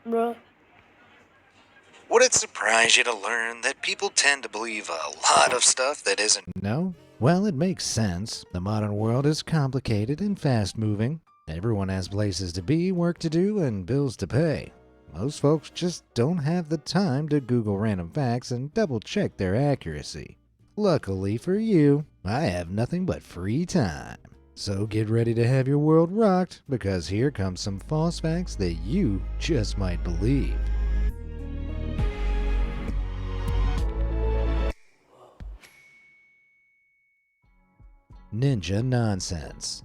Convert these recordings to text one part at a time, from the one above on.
Bruh. Would it surprise you to learn that people tend to believe a lot of stuff that isn't? No? Well, it makes sense. The modern world is complicated and fast moving. Everyone has places to be, work to do, and bills to pay. Most folks just don't have the time to Google random facts and double check their accuracy. Luckily for you, I have nothing but free time. So get ready to have your world rocked, because here comes some false facts that you just might believe. Ninja nonsense.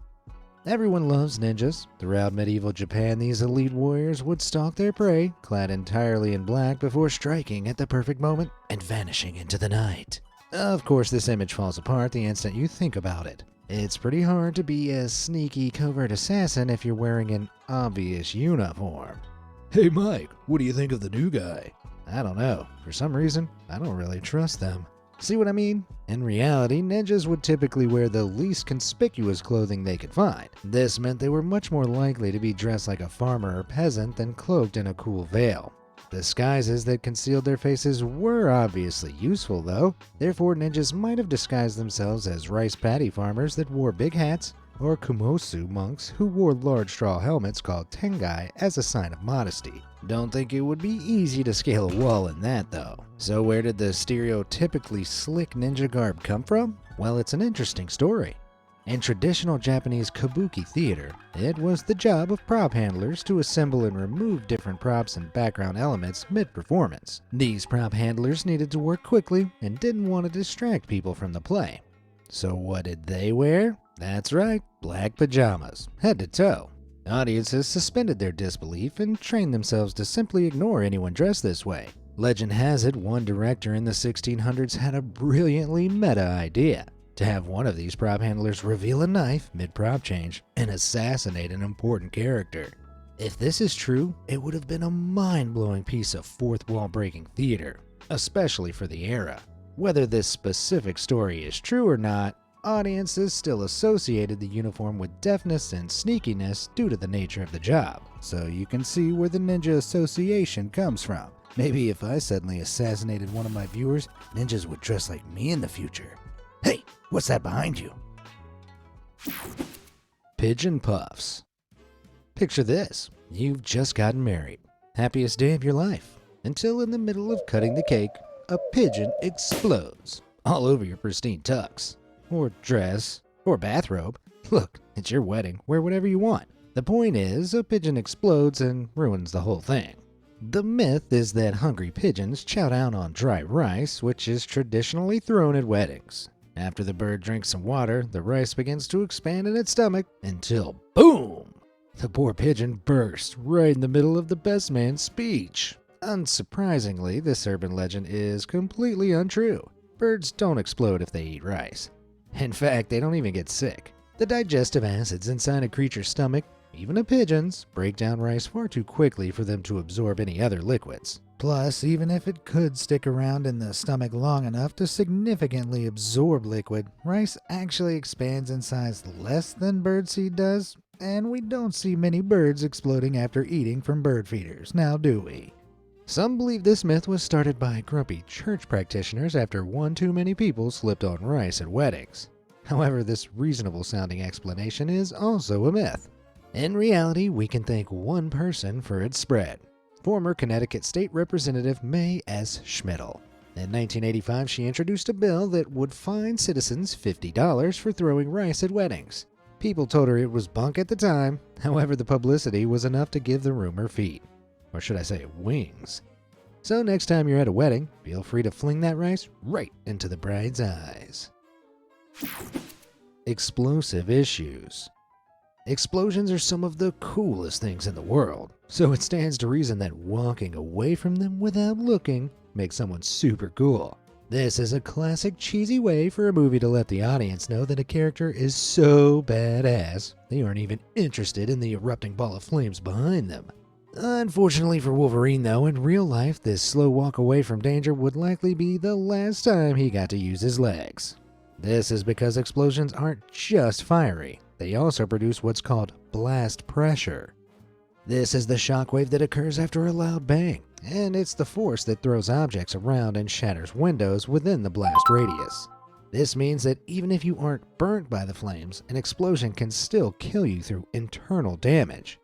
Everyone loves ninjas. Throughout medieval Japan, these elite warriors would stalk their prey, clad entirely in black, before striking at the perfect moment and vanishing into the night. Of course, this image falls apart the instant you think about it. It's pretty hard to be a sneaky, covert assassin if you're wearing an obvious uniform. Hey Mike, what do you think of the new guy? I don't know. For some reason, I don't really trust them. See what I mean? In reality, ninjas would typically wear the least conspicuous clothing they could find. This meant they were much more likely to be dressed like a farmer or peasant than cloaked in a cool veil. Disguises that concealed their faces were obviously useful though, therefore ninjas might have disguised themselves as rice paddy farmers that wore big hats, or kumosu monks who wore large straw helmets called tengai as a sign of modesty. Don't think it would be easy to scale a wall in that though. So where did the stereotypically slick ninja garb come from? Well, it's an interesting story. In traditional Japanese kabuki theater, it was the job of prop handlers to assemble and remove different props and background elements mid-performance. These prop handlers needed to work quickly and didn't want to distract people from the play. So what did they wear? That's right, black pajamas, head to toe. Audiences suspended their disbelief and trained themselves to simply ignore anyone dressed this way. Legend has it one director in the 1600s had a brilliantly meta idea: to have one of these prop handlers reveal a knife mid-prop change and assassinate an important character. If this is true, it would have been a mind-blowing piece of fourth-wall breaking theater, especially for the era. Whether this specific story is true or not, audiences still associated the uniform with deftness and sneakiness due to the nature of the job. So you can see where the ninja association comes from. Maybe if I suddenly assassinated one of my viewers, ninjas would dress like me in the future. Hey, what's that behind you? Pigeon puffs. Picture this. You've just gotten married. Happiest day of your life. Until in the middle of cutting the cake, a pigeon explodes all over your pristine tux, or dress, or bathrobe. Look, it's your wedding. Wear whatever you want. The point is, a pigeon explodes and ruins the whole thing. The myth is that hungry pigeons chow down on dry rice, which is traditionally thrown at weddings. After the bird drinks some water, the rice begins to expand in its stomach until boom! The poor pigeon bursts right in the middle of the best man's speech. Unsurprisingly, this urban legend is completely untrue. Birds don't explode if they eat rice. In fact, they don't even get sick. The digestive acids inside a creature's stomach, even a pigeon's, break down rice far too quickly for them to absorb any other liquids. Plus, even if it could stick around in the stomach long enough to significantly absorb liquid, rice actually expands in size less than birdseed does, and we don't see many birds exploding after eating from bird feeders, now do we? Some believe this myth was started by grumpy church practitioners after one too many people slipped on rice at weddings. However, this reasonable-sounding explanation is also a myth. In reality, we can thank one person for its spread: former Connecticut State Representative May S. Schmidl. In 1985, she introduced a bill that would fine citizens $50 for throwing rice at weddings. People told her it was bunk at the time, however the publicity was enough to give the rumor feet. Or should I say wings. So next time you're at a wedding, feel free to fling that rice right into the bride's eyes. Explosive issues. Explosions are some of the coolest things in the world, so it stands to reason that walking away from them without looking makes someone super cool. This is a classic cheesy way for a movie to let the audience know that a character is so badass they aren't even interested in the erupting ball of flames behind them. Unfortunately for Wolverine though, in real life this slow walk away from danger would likely be the last time he got to use his legs. This is because explosions aren't just fiery, they also produce what's called blast pressure. This is the shockwave that occurs after a loud bang, and it's the force that throws objects around and shatters windows within the blast radius. This means that even if you aren't burnt by the flames, an explosion can still kill you through internal damage.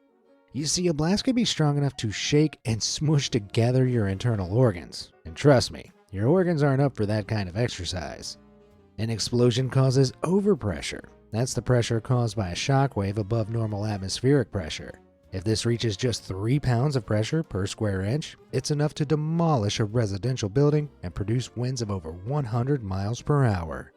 You see, a blast can be strong enough to shake and smush together your internal organs. And trust me, your organs aren't up for that kind of exercise. An explosion causes overpressure. That's the pressure caused by a shockwave above normal atmospheric pressure. If this reaches just 3 pounds of pressure per square inch, it's enough to demolish a residential building and produce winds of over 100 miles per hour.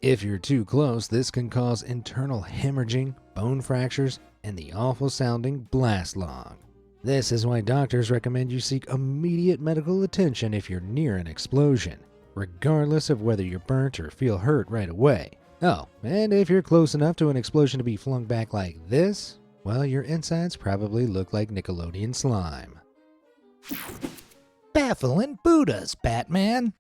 If you're too close, this can cause internal hemorrhaging, bone fractures, and the awful sounding blast lung. This is why doctors recommend you seek immediate medical attention if you're near an explosion, regardless of whether you're burnt or feel hurt right away. Oh, and if you're close enough to an explosion to be flung back like this, well, your insides probably look like Nickelodeon slime. Baffling Buddhas, Batman.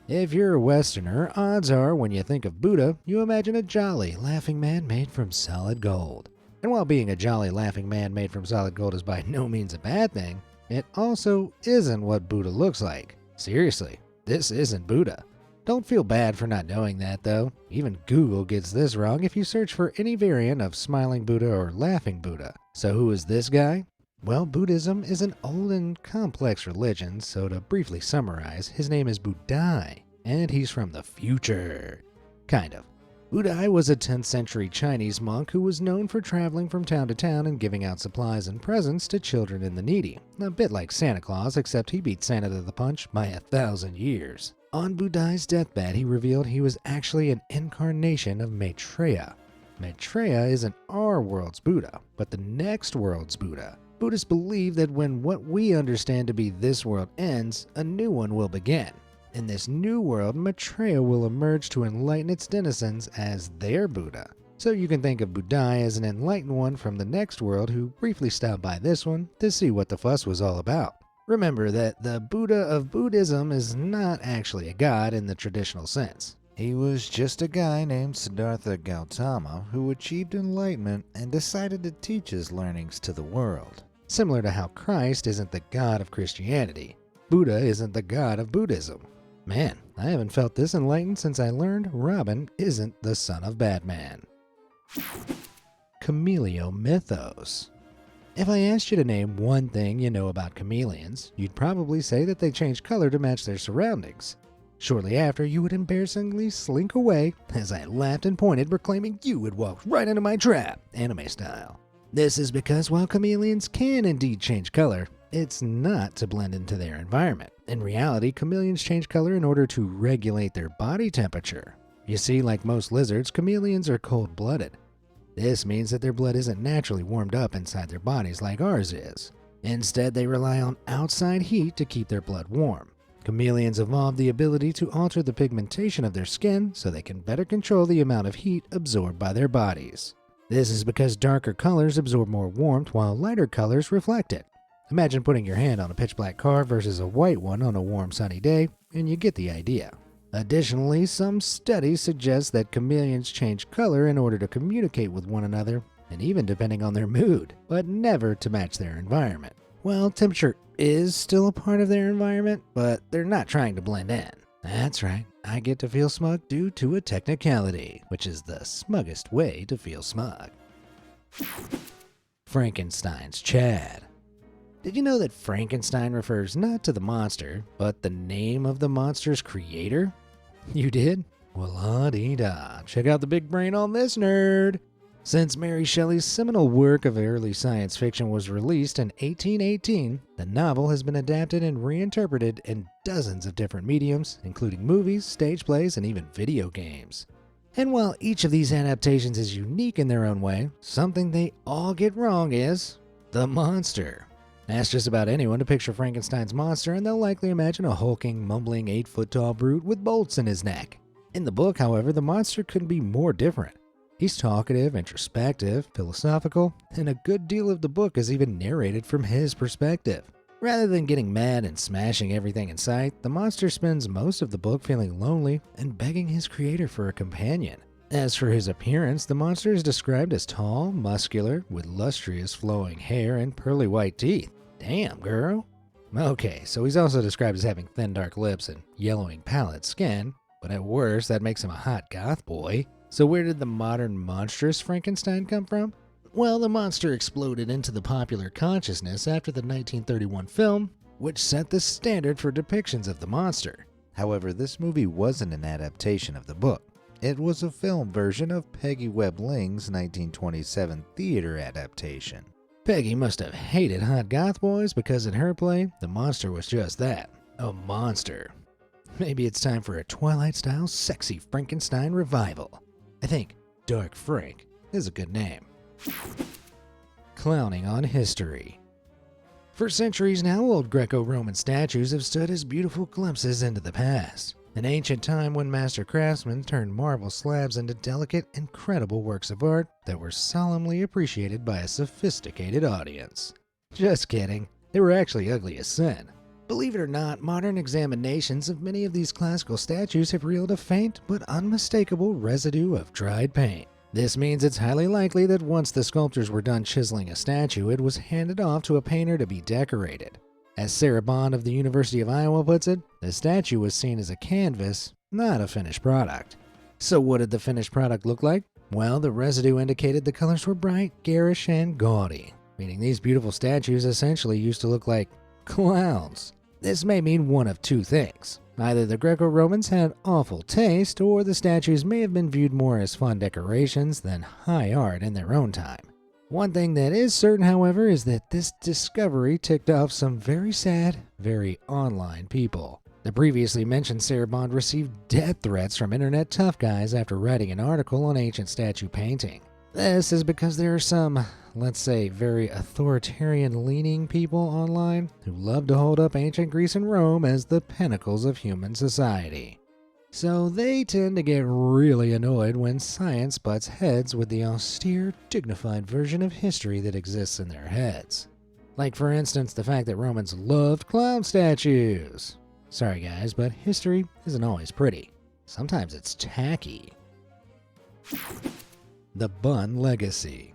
If you're a Westerner, odds are when you think of Buddha, you imagine a jolly, laughing man made from solid gold. And while being a jolly, laughing man made from solid gold is by no means a bad thing, it also isn't what Buddha looks like. Seriously, this isn't Buddha. Don't feel bad for not knowing that, though. Even Google gets this wrong if you search for any variant of smiling Buddha or laughing Buddha. So who is this guy? Well, Buddhism is an old and complex religion, so to briefly summarize, his name is Budai, and he's from the future. Kind of. Budai was a 10th century Chinese monk who was known for traveling from town to town and giving out supplies and presents to children and the needy. A bit like Santa Claus, except he beat Santa to the punch by 1,000 years. On Budai's deathbed, he revealed he was actually an incarnation of Maitreya. Maitreya isn't our world's Buddha, but the next world's Buddha. Buddhists believe that when what we understand to be this world ends, a new one will begin. In this new world, Maitreya will emerge to enlighten its denizens as their Buddha. So you can think of Budai as an enlightened one from the next world who briefly stopped by this one to see what the fuss was all about. Remember that the Buddha of Buddhism is not actually a god in the traditional sense. He was just a guy named Siddhartha Gautama who achieved enlightenment and decided to teach his learnings to the world. Similar to how Christ isn't the god of Christianity, Buddha isn't the god of Buddhism. Man, I haven't felt this enlightened since I learned Robin isn't the son of Batman. Chameleon mythos. If I asked you to name one thing you know about chameleons, you'd probably say that they change color to match their surroundings. Shortly after, you would embarrassingly slink away as I laughed and pointed, proclaiming you had walked right into my trap, anime style. This is because while chameleons can indeed change color, it's not to blend into their environment. In reality, chameleons change color in order to regulate their body temperature. You see, like most lizards, chameleons are cold-blooded. This means that their blood isn't naturally warmed up inside their bodies like ours is. Instead, they rely on outside heat to keep their blood warm. Chameleons evolved the ability to alter the pigmentation of their skin so they can better control the amount of heat absorbed by their bodies. This is because darker colors absorb more warmth while lighter colors reflect it. Imagine putting your hand on a pitch black car versus a white one on a warm sunny day, and you get the idea. Additionally, some studies suggest that chameleons change color in order to communicate with one another, and even depending on their mood, but never to match their environment. Well, temperature is still a part of their environment, but they're not trying to blend in. That's right, I get to feel smug due to a technicality, which is the smuggest way to feel smug. Frankenstein's Chad. Did you know that Frankenstein refers not to the monster, but the name of the monster's creator? You did? Well, la-dee-da. Check out the big brain on this nerd. Since Mary Shelley's seminal work of early science fiction was released in 1818, the novel has been adapted and reinterpreted in dozens of different mediums, including movies, stage plays, and even video games. And while each of these adaptations is unique in their own way, something they all get wrong is the monster. Ask just about anyone to picture Frankenstein's monster and they'll likely imagine a hulking, mumbling 8-foot-tall brute with bolts in his neck. In the book, however, the monster couldn't be more different. He's talkative, introspective, philosophical, and a good deal of the book is even narrated from his perspective. Rather than getting mad and smashing everything in sight, the monster spends most of the book feeling lonely and begging his creator for a companion. As for his appearance, the monster is described as tall, muscular, with lustrous flowing hair and pearly white teeth. Damn, girl. Okay, so he's also described as having thin dark lips and yellowing pallid skin, but at worst that makes him a hot goth boy. So where did the modern monstrous Frankenstein come from? Well, the monster exploded into the popular consciousness after the 1931 film, which set the standard for depictions of the monster. However, this movie wasn't an adaptation of the book. It was a film version of Peggy Webb Ling's 1927 theater adaptation. Peggy must have hated hot goth boys because in her play, the monster was just that, a monster. Maybe it's time for a Twilight-style sexy Frankenstein revival. I think Dark Frank is a good name. Clowning on history. For centuries now, old Greco-Roman statues have stood as beautiful glimpses into the past. An ancient time when master craftsmen turned marble slabs into delicate, incredible works of art that were solemnly appreciated by a sophisticated audience. Just kidding, they were actually ugly as sin. Believe it or not, modern examinations of many of these classical statues have revealed a faint but unmistakable residue of dried paint. This means it's highly likely that once the sculptors were done chiseling a statue, it was handed off to a painter to be decorated. As Sarah Bond of the University of Iowa puts it, the statue was seen as a canvas, not a finished product. So what did the finished product look like? Well, the residue indicated the colors were bright, garish, and gaudy, meaning these beautiful statues essentially used to look like clowns. This may mean one of two things. Either the Greco-Romans had awful taste, or the statues may have been viewed more as fun decorations than high art in their own time. One thing that is certain, however, is that this discovery ticked off some very sad, very online people. The previously mentioned Sarah Bond received death threats from internet tough guys after writing an article on ancient statue painting. This is because there are some, let's say, very authoritarian-leaning people online who love to hold up ancient Greece and Rome as the pinnacles of human society. So they tend to get really annoyed when science butts heads with the austere, dignified version of history that exists in their heads. Like, for instance, the fact that Romans loved clown statues. Sorry guys, but history isn't always pretty. Sometimes it's tacky. The Bun Legacy.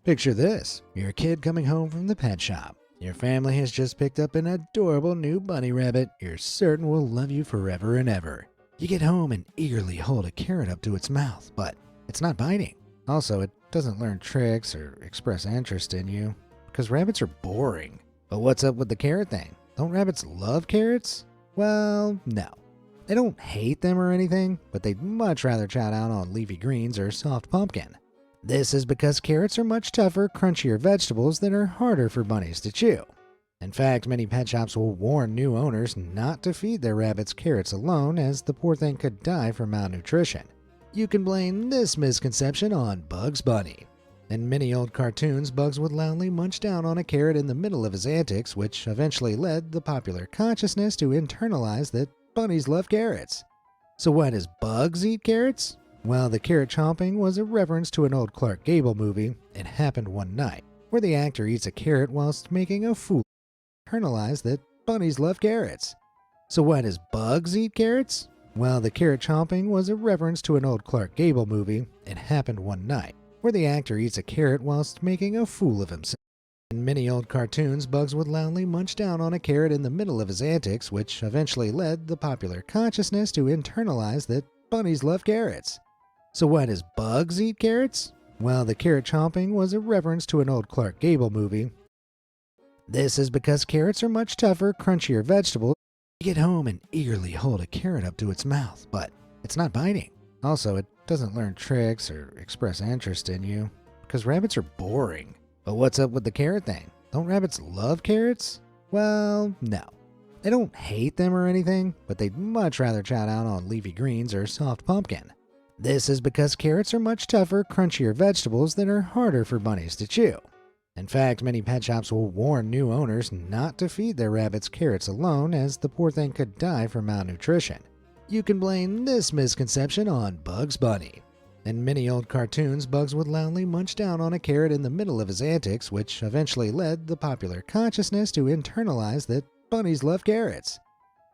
Picture this. You're a kid coming home from the pet shop. Your family has just picked up an adorable new bunny rabbit you're certain will love you forever and ever. You get home and eagerly hold a carrot up to its mouth, but it's not biting. Also, it doesn't learn tricks or express interest in you, because rabbits are boring. But what's up with the carrot thing? Don't rabbits love carrots? Well, no. They don't hate them or anything, but they'd much rather chow down on leafy greens or soft pumpkin. This is because carrots are much tougher, crunchier vegetables that are harder for bunnies to chew. In fact, many pet shops will warn new owners not to feed their rabbits carrots alone, as the poor thing could die from malnutrition. You can blame this misconception on Bugs Bunny. In many old cartoons, Bugs would loudly munch down on a carrot in the middle of his antics, which eventually led the popular consciousness to internalize that bunnies love carrots. So why does Bugs eat carrots? Well, the carrot chomping was a reference to an old Clark Gable movie, It Happened One Night, where the actor eats a carrot whilst making a fool. Internalize that bunnies love carrots. So why does Bugs eat carrots? Well, the carrot chomping was a reference to an old Clark Gable movie, It Happened One Night, where the actor eats a carrot whilst making a fool of himself. In many old cartoons, Bugs would loudly munch down on a carrot in the middle of his antics, which eventually led the popular consciousness to internalize that bunnies love carrots. So why does Bugs eat carrots? Well, the carrot chomping was a reference to an old Clark Gable movie. This is because carrots are much tougher, crunchier vegetables. You get home and eagerly hold a carrot up to its mouth, but it's not biting. Also, it doesn't learn tricks or express interest in you, because rabbits are boring. But what's up with the carrot thing? Don't rabbits love carrots? Well, no. They don't hate them or anything, but they'd much rather chow down on leafy greens or soft pumpkin. This is because carrots are much tougher, crunchier vegetables that are harder for bunnies to chew. In fact, many pet shops will warn new owners not to feed their rabbits carrots alone, as the poor thing could die from malnutrition. You can blame this misconception on Bugs Bunny. In many old cartoons, Bugs would loudly munch down on a carrot in the middle of his antics, which eventually led the popular consciousness to internalize that bunnies love carrots.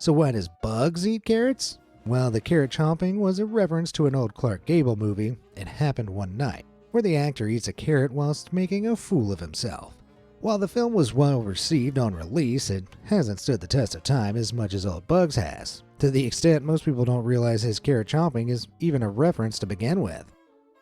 So why does Bugs eat carrots? Well, the carrot chomping was a reference to an old Clark Gable movie, It Happened One Night, where the actor eats a carrot whilst making a fool of himself. While the film was well received on release, it hasn't stood the test of time as much as Old Bugs has, to the extent most people don't realize his carrot chomping is even a reference to begin with.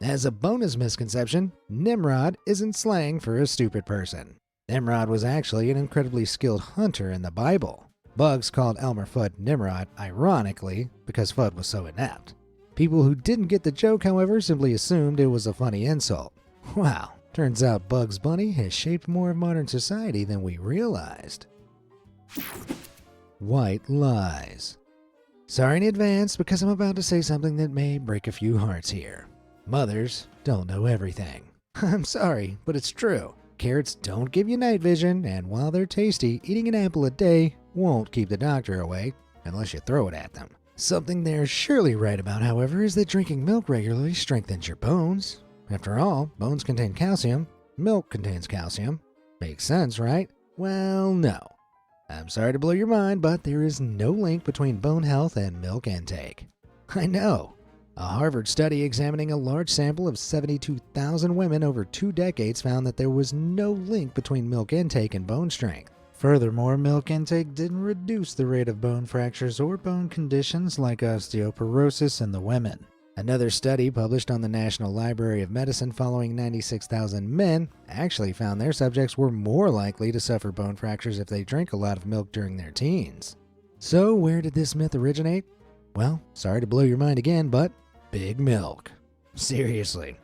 As a bonus misconception, Nimrod isn't slang for a stupid person. Nimrod was actually an incredibly skilled hunter in the Bible. Bugs called Elmer Fudd Nimrod, ironically, because Fudd was so inept. People who didn't get the joke, however, simply assumed it was a funny insult. Wow, turns out Bugs Bunny has shaped more of modern society than we realized. White lies. Sorry in advance, because I'm about to say something that may break a few hearts here. Mothers don't know everything. I'm sorry, but it's true. Carrots don't give you night vision, and while they're tasty, eating an apple a day won't keep the doctor away, unless you throw it at them. Something they're surely right about, however, is that drinking milk regularly strengthens your bones. After all, bones contain calcium, milk contains calcium. Makes sense, right? Well, no. I'm sorry to blow your mind, but there is no link between bone health and milk intake. I know. A Harvard study examining a large sample of 72,000 women over 2 decades found that there was no link between milk intake and bone strength. Furthermore, milk intake didn't reduce the rate of bone fractures or bone conditions like osteoporosis in the women. Another study published on the National Library of Medicine following 96,000 men actually found their subjects were more likely to suffer bone fractures if they drink a lot of milk during their teens. So where did this myth originate? Well, sorry to blow your mind again, but Big Milk. Seriously.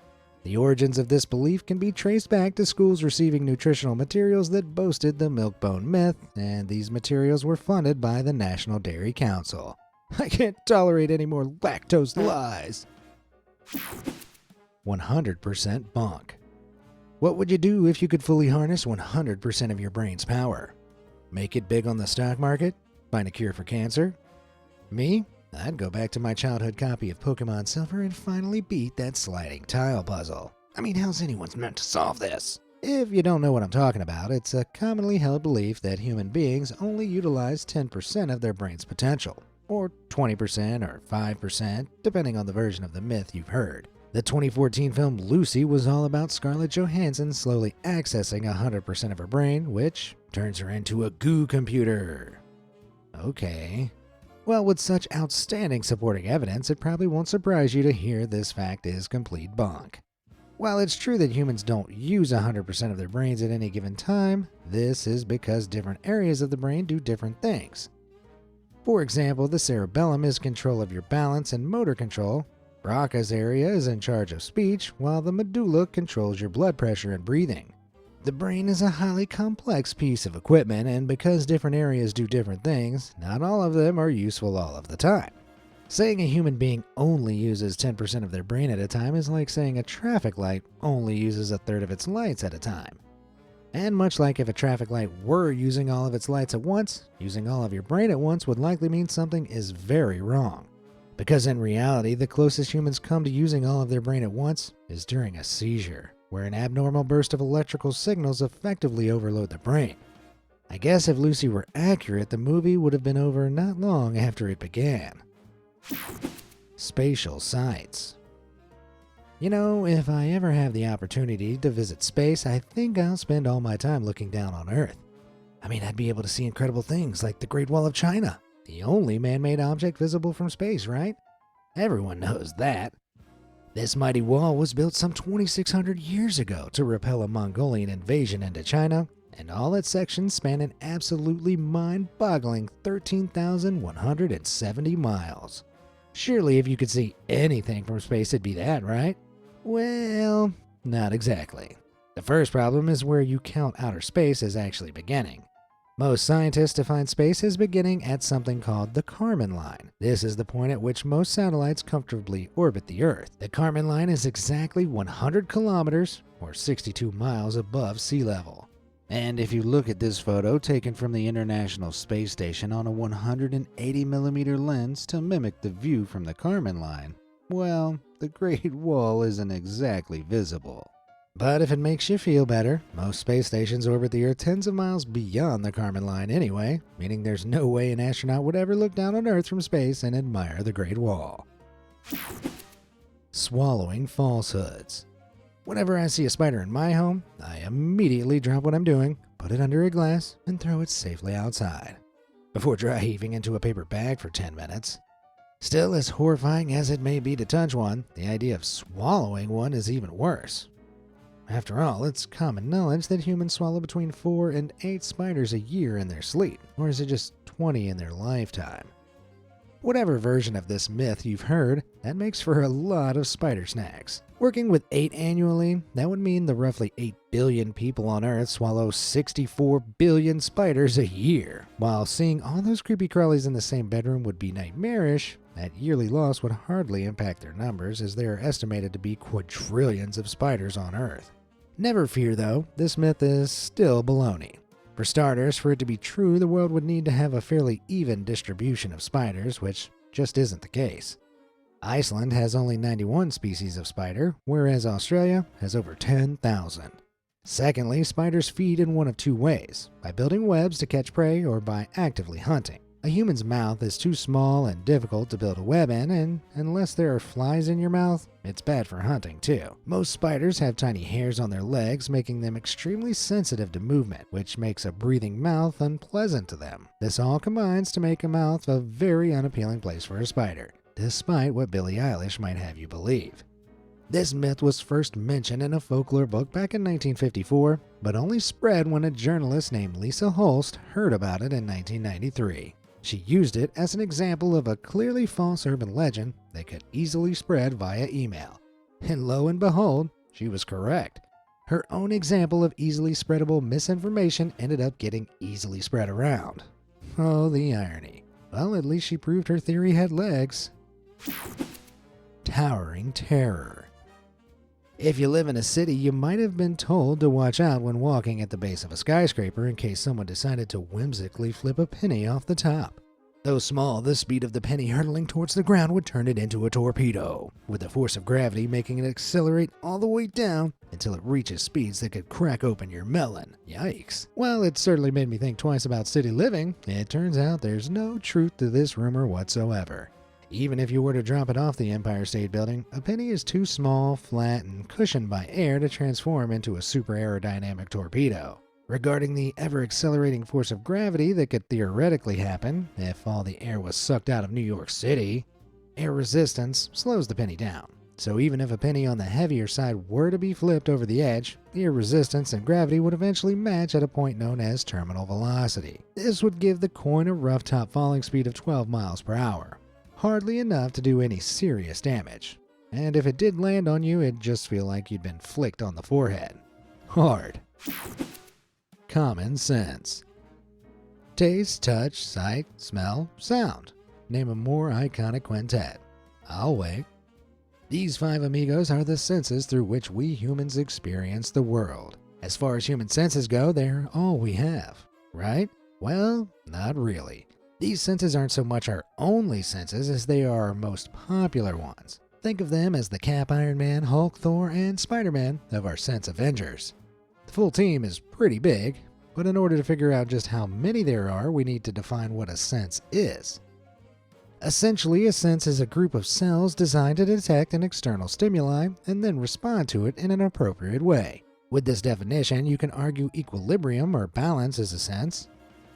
The origins of this belief can be traced back to schools receiving nutritional materials that boasted the milk bone myth, and these materials were funded by the National Dairy Council. I can't tolerate any more lactose lies. 100% bonk. What would you do if you could fully harness 100% of your brain's power? Make it big on the stock market? Find a cure for cancer? Me? I'd go back to my childhood copy of Pokemon Silver and finally beat that sliding tile puzzle. I mean, how's anyone meant to solve this? If you don't know what I'm talking about, it's a commonly held belief that human beings only utilize 10% of their brain's potential, or 20% or 5%, depending on the version of the myth you've heard. The 2014 film Lucy was all about Scarlett Johansson slowly accessing 100% of her brain, which turns her into a goo computer. Okay. Well, with such outstanding supporting evidence, it probably won't surprise you to hear this fact is complete bonk. While it's true that humans don't use 100% of their brains at any given time, this is because different areas of the brain do different things. For example, the cerebellum is control of your balance and motor control, Broca's area is in charge of speech, while the medulla controls your blood pressure and breathing. The brain is a highly complex piece of equipment, and because different areas do different things, not all of them are useful all of the time. Saying a human being only uses 10% of their brain at a time is like saying a traffic light only uses a third of its lights at a time. And much like if a traffic light were using all of its lights at once, using all of your brain at once would likely mean something is very wrong. Because in reality, the closest humans come to using all of their brain at once is during a seizure, where an abnormal burst of electrical signals effectively overload the brain. I guess if Lucy were accurate, the movie would have been over not long after it began. Spatial sights. You know, if I ever have the opportunity to visit space, I think I'll spend all my time looking down on Earth. I mean, I'd be able to see incredible things like the Great Wall of China, the only man-made object visible from space, right? Everyone knows that. This mighty wall was built some 2,600 years ago to repel a Mongolian invasion into China, and all its sections span an absolutely mind-boggling 13,170 miles. Surely if you could see anything from space, it'd be that, right? Well, not exactly. The first problem is where you count outer space as actually beginning. Most scientists define space as beginning at something called the Kármán line. This is the point at which most satellites comfortably orbit the Earth. The Kármán line is exactly 100 kilometers, or 62 miles above sea level. And if you look at this photo taken from the International Space Station on a 180mm lens to mimic the view from the Kármán line, well, the Great Wall isn't exactly visible. But if it makes you feel better, most space stations orbit the Earth tens of miles beyond the Kármán line anyway, meaning there's no way an astronaut would ever look down on Earth from space and admire the Great Wall. Swallowing falsehoods. Whenever I see a spider in my home, I immediately drop what I'm doing, put it under a glass, and throw it safely outside, before dry heaving into a paper bag for 10 minutes. Still, as horrifying as it may be to touch one, the idea of swallowing one is even worse. After all, it's common knowledge that humans swallow between 4 and 8 spiders a year in their sleep, or is it just 20 in their lifetime? Whatever version of this myth you've heard, that makes for a lot of spider snacks. Working with 8 annually, that would mean the roughly 8 billion people on Earth swallow 64 billion spiders a year. While seeing all those creepy crawlies in the same bedroom would be nightmarish, that yearly loss would hardly impact their numbers, as they are estimated to be quadrillions of spiders on Earth. Never fear though, this myth is still baloney. For starters, for it to be true, the world would need to have a fairly even distribution of spiders, which just isn't the case. Iceland has only 91 species of spider, whereas Australia has over 10,000. Secondly, spiders feed in one of 2 ways: by building webs to catch prey or by actively hunting. A human's mouth is too small and difficult to build a web in, and unless there are flies in your mouth, it's bad for hunting too. Most spiders have tiny hairs on their legs, making them extremely sensitive to movement, which makes a breathing mouth unpleasant to them. This all combines to make a mouth a very unappealing place for a spider, despite what Billie Eilish might have you believe. This myth was first mentioned in a folklore book back in 1954, but only spread when a journalist named Lisa Holst heard about it in 1993. She used it as an example of a clearly false urban legend that could easily spread via email. And lo and behold, she was correct. Her own example of easily spreadable misinformation ended up getting easily spread around. Oh, the irony. Well, at least she proved her theory had legs. Towering terror. If you live in a city, you might have been told to watch out when walking at the base of a skyscraper in case someone decided to whimsically flip a penny off the top. Though small, the speed of the penny hurtling towards the ground would turn it into a torpedo, with the force of gravity making it accelerate all the way down until it reaches speeds that could crack open your melon. Yikes. While it certainly made me think twice about city living, it turns out there's no truth to this rumor whatsoever. Even if you were to drop it off the Empire State Building, a penny is too small, flat, and cushioned by air to transform into a super aerodynamic torpedo. Regarding the ever-accelerating force of gravity that could theoretically happen if all the air was sucked out of New York City, air resistance slows the penny down. So even if a penny on the heavier side were to be flipped over the edge, the air resistance and gravity would eventually match at a point known as terminal velocity. This would give the coin a rough top falling speed of 12 miles per hour. Hardly enough to do any serious damage. And if it did land on you, it'd just feel like you'd been flicked on the forehead. Hard. Common sense. Taste, touch, sight, smell, sound. Name a more iconic quintet. I'll wait. These 5 amigos are the senses through which we humans experience the world. As far as human senses go, they're all we have, right? Well, not really. These senses aren't so much our only senses as they are our most popular ones. Think of them as the Cap, Iron Man, Hulk, Thor, and Spider-Man of our sense Avengers. The full team is pretty big, but in order to figure out just how many there are, we need to define what a sense is. Essentially, a sense is a group of cells designed to detect an external stimuli and then respond to it in an appropriate way. With this definition, you can argue equilibrium or balance is a sense.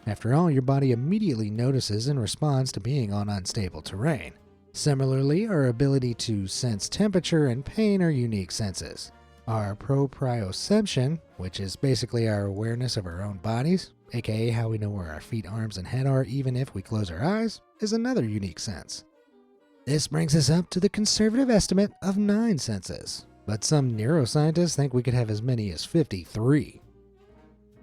After all, your body immediately notices and responds to being on unstable terrain. Similarly, our ability to sense temperature and pain are unique senses. Our proprioception, which is basically our awareness of our own bodies, aka how we know where our feet, arms, and head are even if we close our eyes, is another unique sense. This brings us up to the conservative estimate of 9 senses, but some neuroscientists think we could have as many as 53.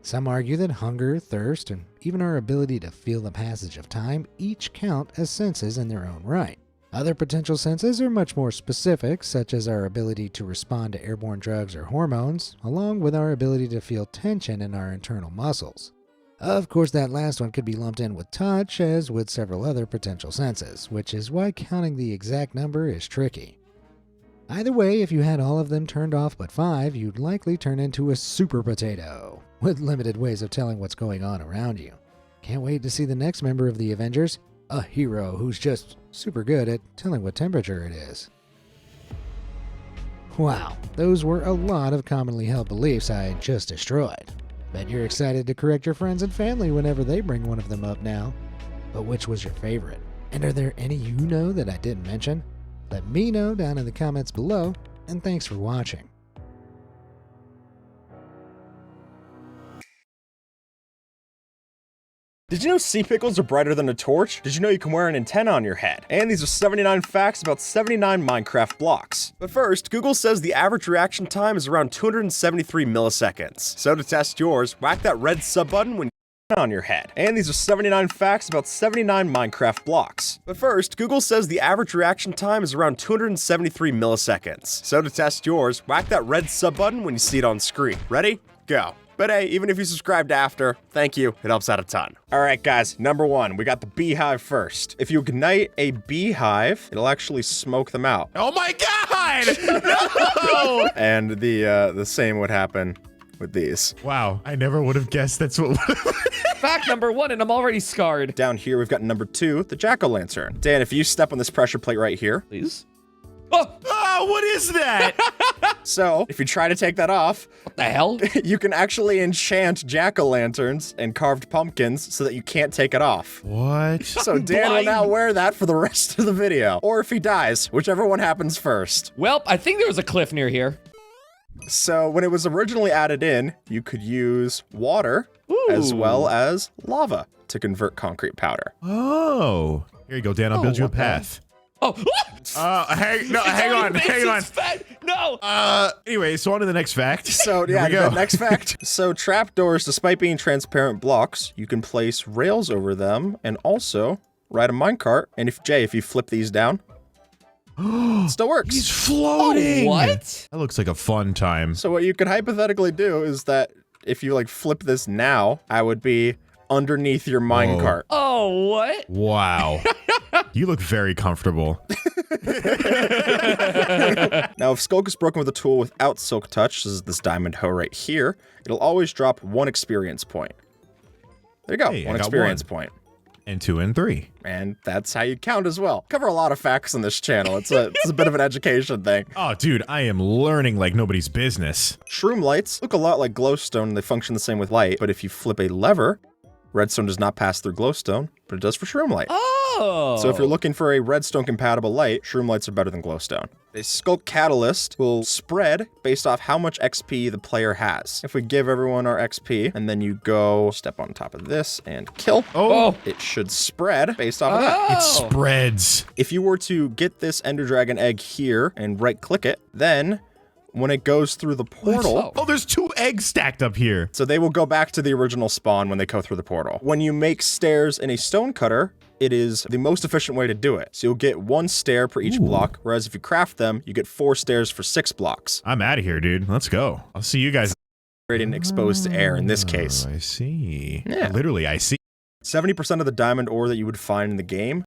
Some argue that hunger, thirst, and even our ability to feel the passage of time each count as senses in their own right. Other potential senses are much more specific, such as our ability to respond to airborne drugs or hormones, along with our ability to feel tension in our internal muscles. Of course, that last one could be lumped in with touch, as with several other potential senses, which is why counting the exact number is tricky. Either way, if you had all of them turned off but 5, you'd likely turn into a super potato, with limited ways of telling what's going on around you. Can't wait to see the next member of the Avengers, a hero who's just super good at telling what temperature it is. Wow, those were a lot of commonly held beliefs I just destroyed. Bet you're excited to correct your friends and family whenever they bring one of them up now. But which was your favorite? And are there any you know that I didn't mention? Let me know down in the comments below, and thanks for watching. Did you know sea pickles are brighter than a torch? Did you know you can wear an antenna on your head? And these are 79 facts about 79 Minecraft blocks. But first, Google says the average reaction time is around 273 milliseconds. So to test yours, whack that red sub button when on your head. And these are 79 facts about 79 Minecraft blocks. But first, Google says the average reaction time is around 273 milliseconds. So to test yours, whack that red sub button when you see it on screen. Ready? Go. But hey, even if you subscribed after, thank you, it helps out a ton. All right, guys, number 1, we got the beehive first. If you ignite a beehive, it'll actually smoke them out. Oh my god! No! And the same would happen with these. Wow, I never would have guessed that's what. Fact number 1, and I'm already scarred. Down here, we've got number 2, the jack-o'-lantern. Dan, if you step on this pressure plate right here. Please. Oh! Oh, what is that? So, if you try to take that off, What the hell? you can actually enchant jack-o'-lanterns and carved pumpkins so that you can't take it off. What? So Dan will now wear that for the rest of the video. Or if he dies, whichever one happens first. Well, I think there was a cliff near here. So when it was originally added in, you could use water as well as lava to convert concrete powder. Oh. Here you go, Dan. I'll build you a what the- path. Oh! Hang on. No! Anyway, so on to the next fact. So Here yeah, we go. the next fact. So trapdoors, despite being transparent blocks, you can place rails over them and also ride a minecart. And if you flip these down, it still works. He's floating. What? That looks like a fun time. So what you could hypothetically do is that if you like flip this now, I would be underneath your minecart. Oh, what? Wow. You look very comfortable. Now, if Skulk is broken with a tool without Silk Touch, this is this diamond hoe right here, it'll always drop 1 experience point. There you go, Hey, I one got experience one. point. And 2 and 3. And that's how you count as well. Cover a lot of facts on this channel. It's a bit of an education thing. Oh, dude, I am learning like nobody's business. Shroom lights look a lot like glowstone, and they function the same with light, but if you flip a lever, redstone does not pass through glowstone, but it does for shroom light. Oh! So if you're looking for a redstone compatible light, shroom lights are better than glowstone. A Skulk catalyst will spread based off how much XP the player has. If we give everyone our XP and then you go step on top of this and kill, Oh, it should spread based off of that. Oh! it spreads. If you were to get this Ender Dragon egg here and right click it, then when it goes through the portal, Oh, there's 2 eggs stacked up here. so they will go back to the original spawn when they go through the portal. When you make stairs in a stone cutter, it is the most efficient way to do it. So you'll get 1 stair per each block, whereas if you craft them, you get 4 stairs for 6 blocks. I'm out of here, dude. Let's go. I'll see you guys. Creating exposed to air in this case. I see. Yeah. Literally, I see. 70% of the diamond ore that you would find in the game